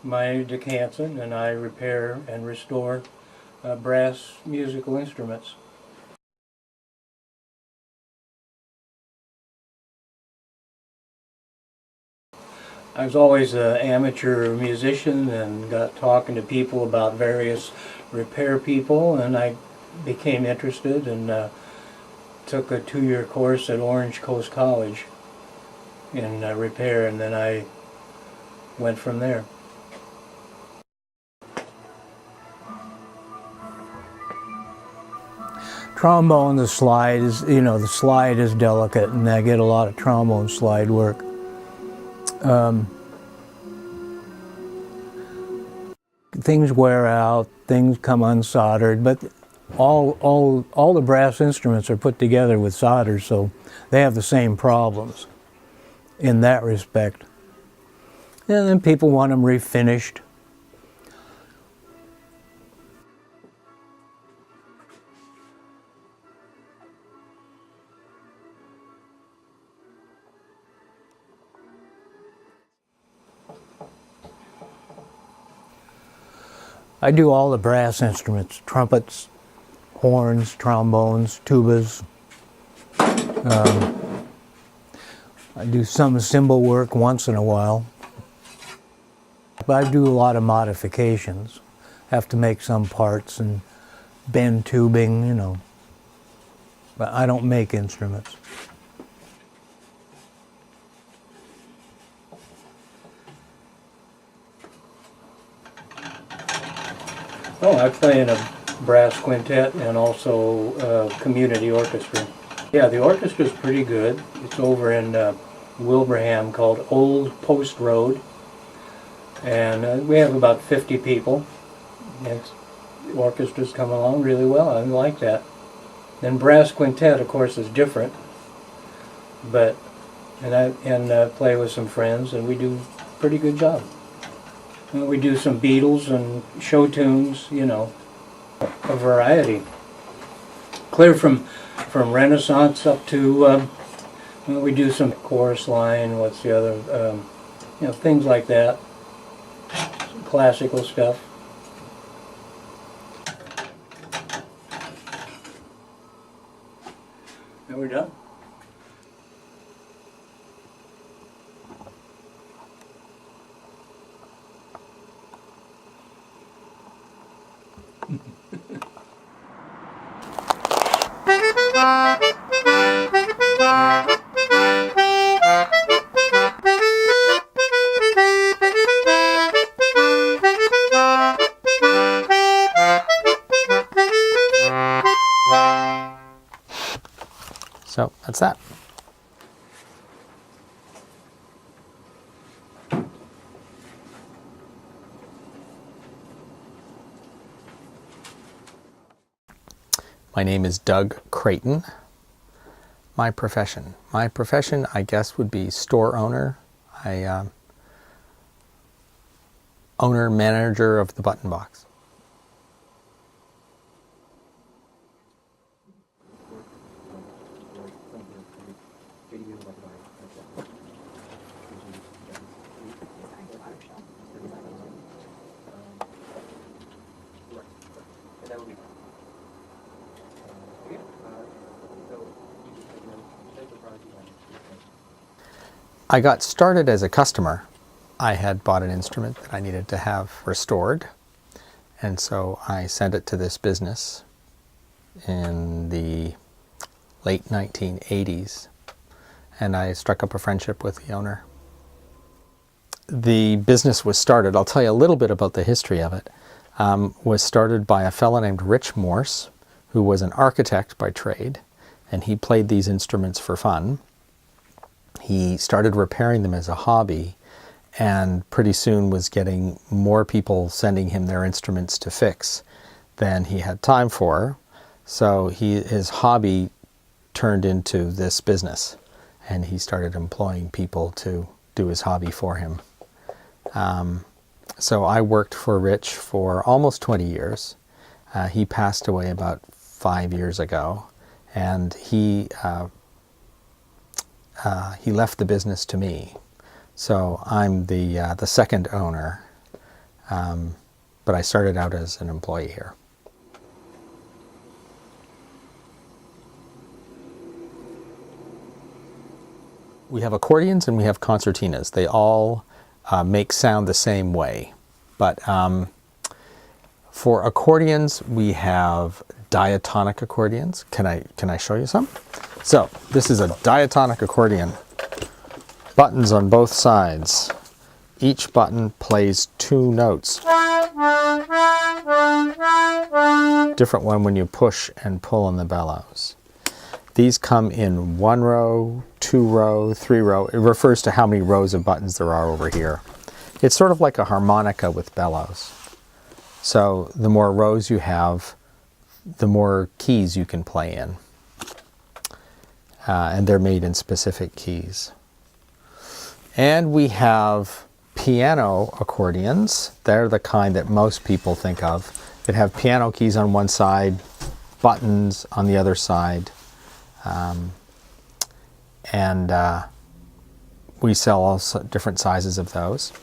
my decanson, and I repair and restore brass musical instruments. I was always an amateur musician and got talking to people about various repair people, and I became interested and took a 2-year course at Orange Coast College in repair, and then I went from there. Trombone, the slide is, the slide is delicate, and I get a lot of trombone slide work. Things wear out, things come unsoldered, but all the brass instruments are put together with solder, so they have the same problems in that respect. And then people want them refinished. I do all the brass instruments: trumpets, horns, trombones, tubas. I do some cymbal work once in a while. But I do a lot of modifications. Have to make some parts and bend tubing, But I don't make instruments. Oh, I play in a brass quintet and also a community orchestra. Yeah, the orchestra's pretty good. It's over in Wilbraham, called Old Post Road. And we have about 50 people. And the orchestra's come along really well. I like that. And brass quintet, of course, is different. But I play with some friends, and we do a pretty good job. We do some Beatles and show tunes, a variety. Clear from Renaissance up to, we do some chorus line, what's the other, things like that. Some classical stuff. And we're done. So that's that. My name is Doug Creighton. My profession, I guess, would be store owner. Owner, manager of the Button Box. I got started as a customer. I had bought an instrument that I needed to have restored, and so I sent it to this business in the late 1980s, and I struck up a friendship with the owner. The business was started, I'll tell you a little bit about the history of it, was started by a fellow named Rich Morse, who was an architect by trade, and he played these instruments for fun. He started repairing them as a hobby, and pretty soon was getting more people sending him their instruments to fix than he had time for. So his hobby turned into this business, and he started employing people to do his hobby for him. So I worked for Rich for almost 20 years. He passed away about 5 years ago, and he left the business to me. So I'm the second owner, But I started out as an employee here. We have accordions and we have concertinas. They all make sound the same way. But for accordions, we have diatonic accordions. Can I show you some? So this is a diatonic accordion. Buttons on both sides. Each button plays 2 notes. Different one when you push and pull on the bellows. These come in 1 row, 2 row, 3 row. It refers to how many rows of buttons there are over here. It's sort of like a harmonica with bellows. So the more rows you have, the more keys you can play in. And they're made in specific keys. And we have piano accordions. They're the kind that most people think of. That have piano keys on one side, buttons on the other side. We sell all different sizes of those.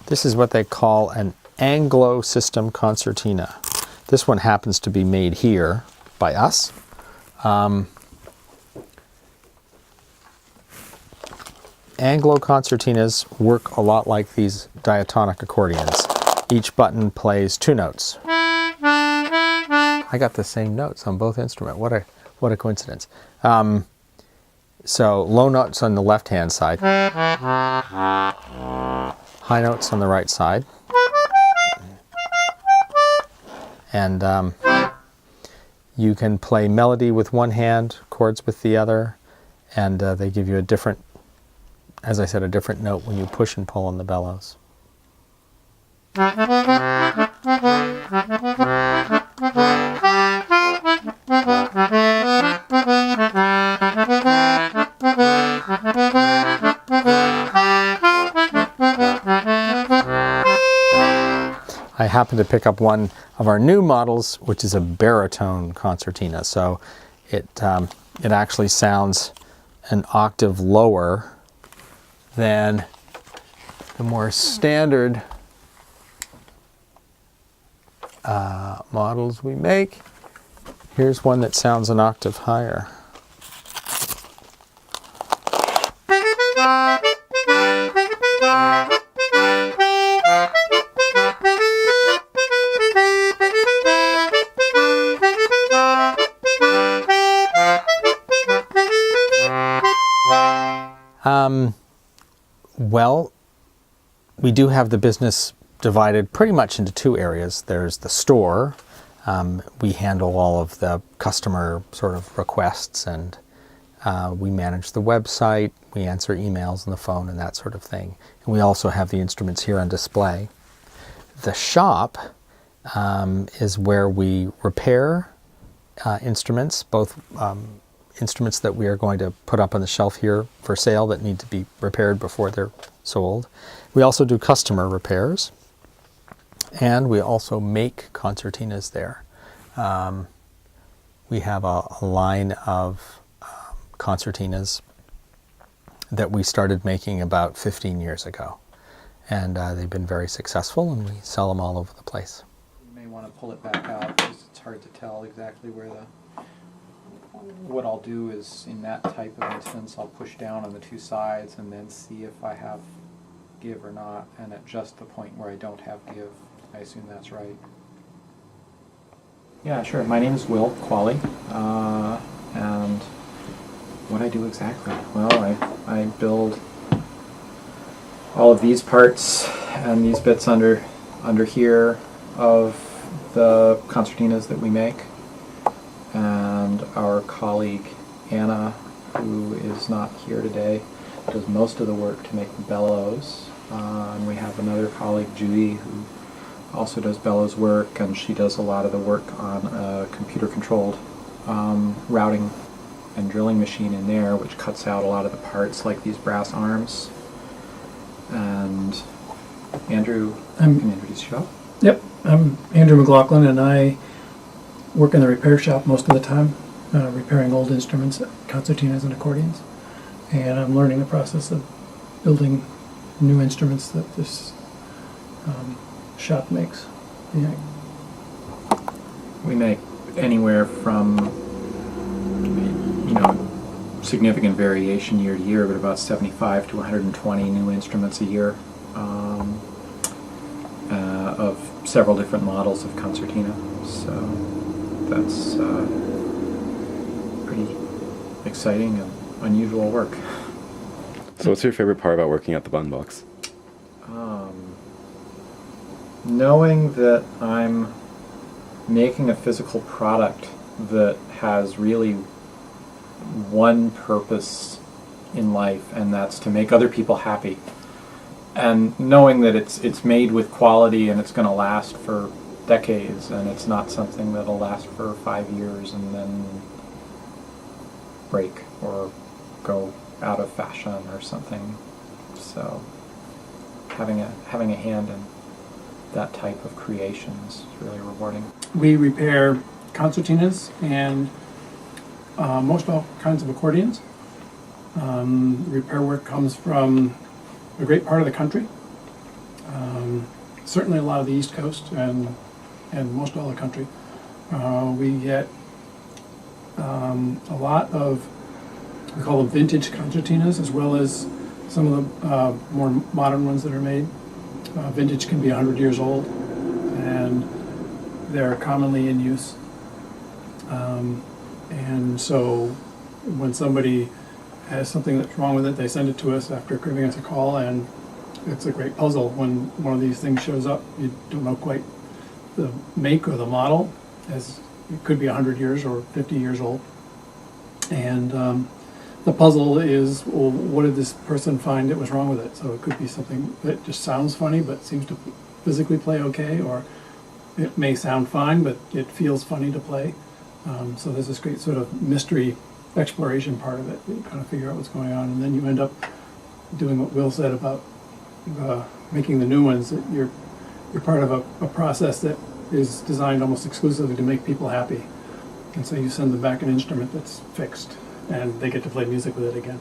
This is what they call an Anglo system concertina. This one happens to be made here by us. Anglo concertinas work a lot like these diatonic accordions. Each button plays 2 notes. I got the same notes on both instruments. What a coincidence. So low notes on the left-hand side, high notes on the right side, and you can play melody with one hand, chords with the other, and they give you a different, as I said, a different note when you push and pull on the bellows. I happened to pick up one of our new models, which is a baritone concertina. So it actually sounds an octave lower than the more standard models we make. Here's one that sounds an octave higher. Well, we do have the business divided pretty much into 2 areas. There's the store. We handle all of the customer sort of requests, and we manage the website, we answer emails on the phone and that sort of thing. And we also have the instruments here on display. The shop is where we repair instruments, both instruments that we are going to put up on the shelf here for sale that need to be repaired before they're sold. We also do customer repairs, and we also make concertinas there. We have a line of concertinas that we started making about 15 years ago, and they've been very successful, and we sell them all over the place. You may want to pull it back out because it's hard to tell exactly where what I'll do is, in that type of instance, I'll push down on the 2 sides and then see if I have give or not, and at just the point where I don't have give, I assume that's right. Yeah, sure. My name is Will Qualley, and what I do exactly? Well, I build all of these parts and these bits under here of the concertinas that we make. And our colleague Anna, who is not here today, does most of the work to make the bellows. And we have another colleague, Judy, who also does bellows work, and she does a lot of the work on a computer-controlled routing and drilling machine in there, which cuts out a lot of the parts, like these brass arms. And Andrew, can you introduce yourself? Yep, I'm Andrew McLaughlin, and I work in the repair shop most of the time, repairing old instruments, concertinas and accordions. And I'm learning the process of building new instruments that this shop makes. Yeah. We make anywhere from, significant variation year to year, but about 75 to 120 new instruments a year, of several different models of concertina. So that's pretty exciting and unusual work. So what's your favorite part about working at the Bun Box? Knowing that I'm making a physical product that has really one purpose in life, and that's to make other people happy. And knowing that it's made with quality and it's going to last for decades, and it's not something that'll last for 5 years and then break or go out of fashion or something. So having a hand in that type of creation is really rewarding. We repair concertinas and most all kinds of accordions. Repair work comes from a great part of the country. Certainly a lot of the East Coast and most all the country. We get a lot of, we call them vintage concertinas, as well as some of the more modern ones that are made. Vintage can be 100 years old, and they're commonly in use. And so when somebody has something that's wrong with it, they send it to us after giving us a call, and it's a great puzzle when one of these things shows up. You don't know quite the make or the model, as it could be 100 years or 50 years old. And the puzzle is, well, what did this person find that was wrong with it? So it could be something that just sounds funny but seems to physically play okay, or it may sound fine but it feels funny to play. So there's this great sort of mystery exploration part of it. You kind of figure out what's going on, and then you end up doing what Will said about making the new ones. That you're part of a process that is designed almost exclusively to make people happy. And so you send them back an instrument that's fixed, and they get to play music with it again.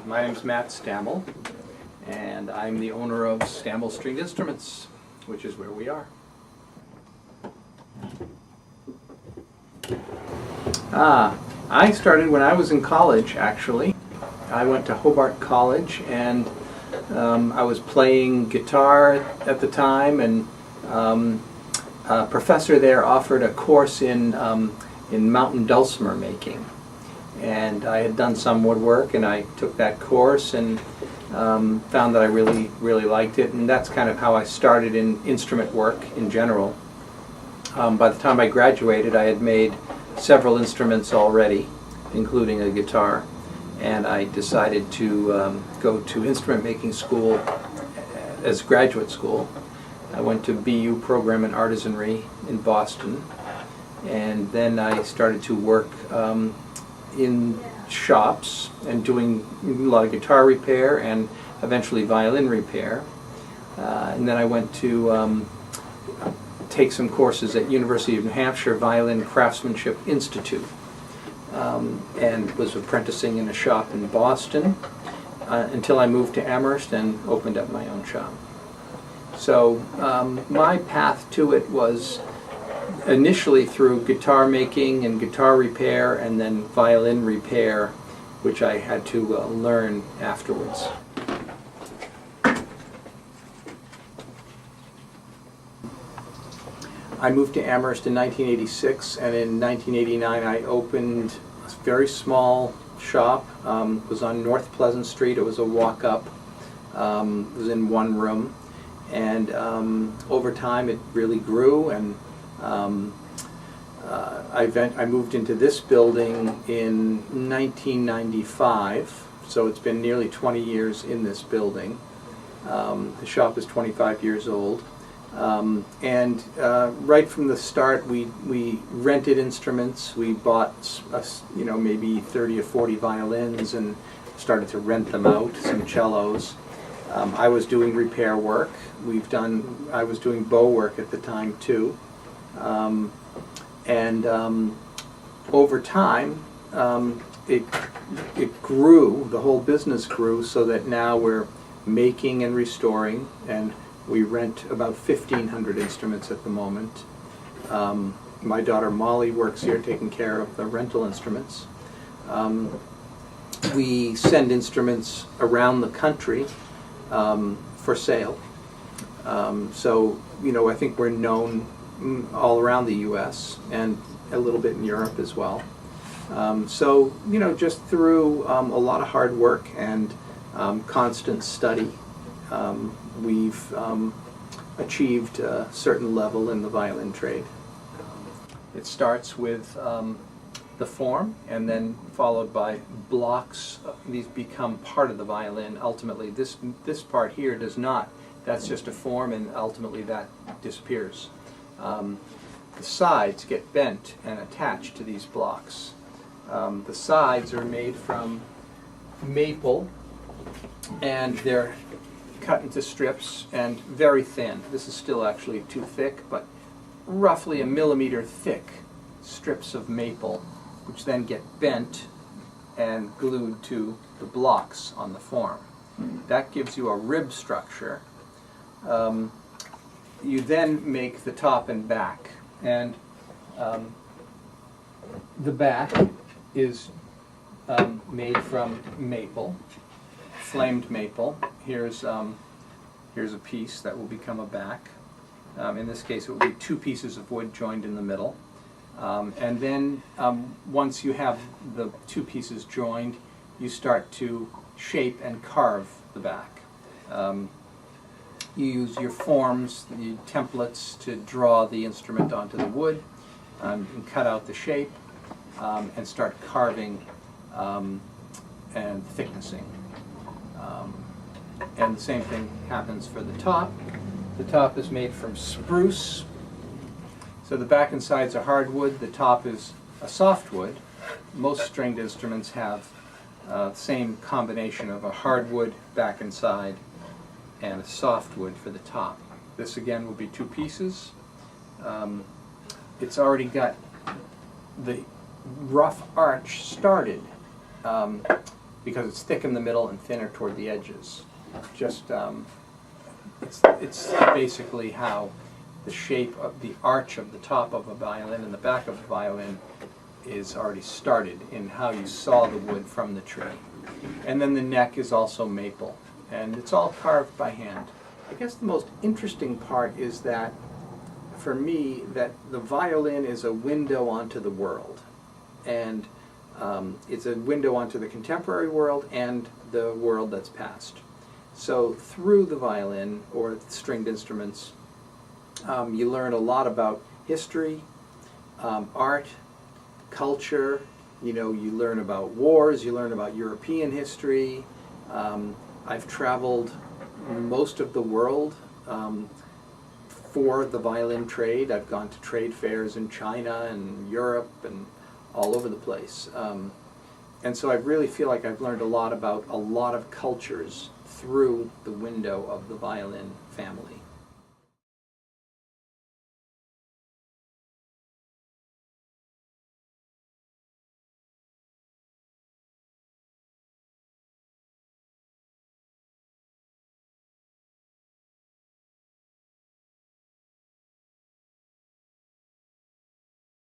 My name's Matt Stamble, and I'm the owner of Stamble Stringed Instruments, which is where we are. I started when I was in college, actually. I went to Hobart College, and I was playing guitar at the time, and a professor there offered a course in mountain dulcimer making. And I had done some woodwork, and I took that course and found that I really, really liked it, and that's kind of how I started in instrument work in general. By the time I graduated, I had made several instruments already, including a guitar, and I decided to go to instrument making school as graduate school. I went to BU program in artisanry in Boston, and then I started to work in shops and doing a lot of guitar repair and eventually violin repair. And then I went to take some courses at University of New Hampshire Violin Craftsmanship Institute, and was apprenticing in a shop in Boston until I moved to Amherst and opened up my own shop. So my path to it was initially through guitar making and guitar repair, and then violin repair, which I had to learn afterwards. I moved to Amherst in 1986, and in 1989 I opened a very small shop. It was on North Pleasant Street. It was a walk-up. It was in one room, and over time it really grew, and I moved into this building in 1995, so it's been nearly 20 years in this building. The shop is 25 years old. Right from the start, we rented instruments. We bought, maybe 30 or 40 violins and started to rent them out, some cellos. I was doing repair work. I was doing bow work at the time too. Over time, it grew, the whole business grew, so that now we're making and restoring, and we rent about 1,500 instruments at the moment. My daughter Molly works here taking care of the rental instruments. We send instruments around the country for sale. I think we're known all around the U.S. and a little bit in Europe as well. Just through a lot of hard work and constant study, we've achieved a certain level in the violin trade. It starts with the form, and then followed by blocks. These become part of the violin. Ultimately, this part here does not. That's just a form, and ultimately that disappears. The sides get bent and attached to these blocks. The sides are made from maple, and they're cut into strips and very thin. This is still actually too thick, but roughly 1 millimeter thick strips of maple, which then get bent and glued to the blocks on the form. That gives you a rib structure. You then make the top and back, and the back is made from maple, flamed maple. Here's a piece that will become a back. In this case, it will be 2 pieces of wood joined in the middle. And then once you have the 2 pieces joined, you start to shape and carve the back. You use your forms, your templates, to draw the instrument onto the wood, and cut out the shape, and start carving and thicknessing. And the same thing happens for the top. The top is made from spruce. So the back and sides are hardwood, the top is a softwood. Most stringed instruments have the same combination of a hardwood back and side and a softwood for the top. This again will be 2 pieces. It's already got the rough arch started because it's thick in the middle and thinner toward the edges. It's basically how the shape of the arch of the top of a violin and the back of a violin is already started in how you saw the wood from the tree. And then the neck is also maple, and it's all carved by hand. I guess the most interesting part is that, for me, that the violin is a window onto the world. And it's a window onto the contemporary world and the world that's past. So through the violin, or stringed instruments, you learn a lot about history, art, culture. You learn about wars, you learn about European history. I've traveled most of the world for the violin trade. I've gone to trade fairs in China and Europe and all over the place. And so I really feel like I've learned a lot about a lot of cultures through the window of the violin family.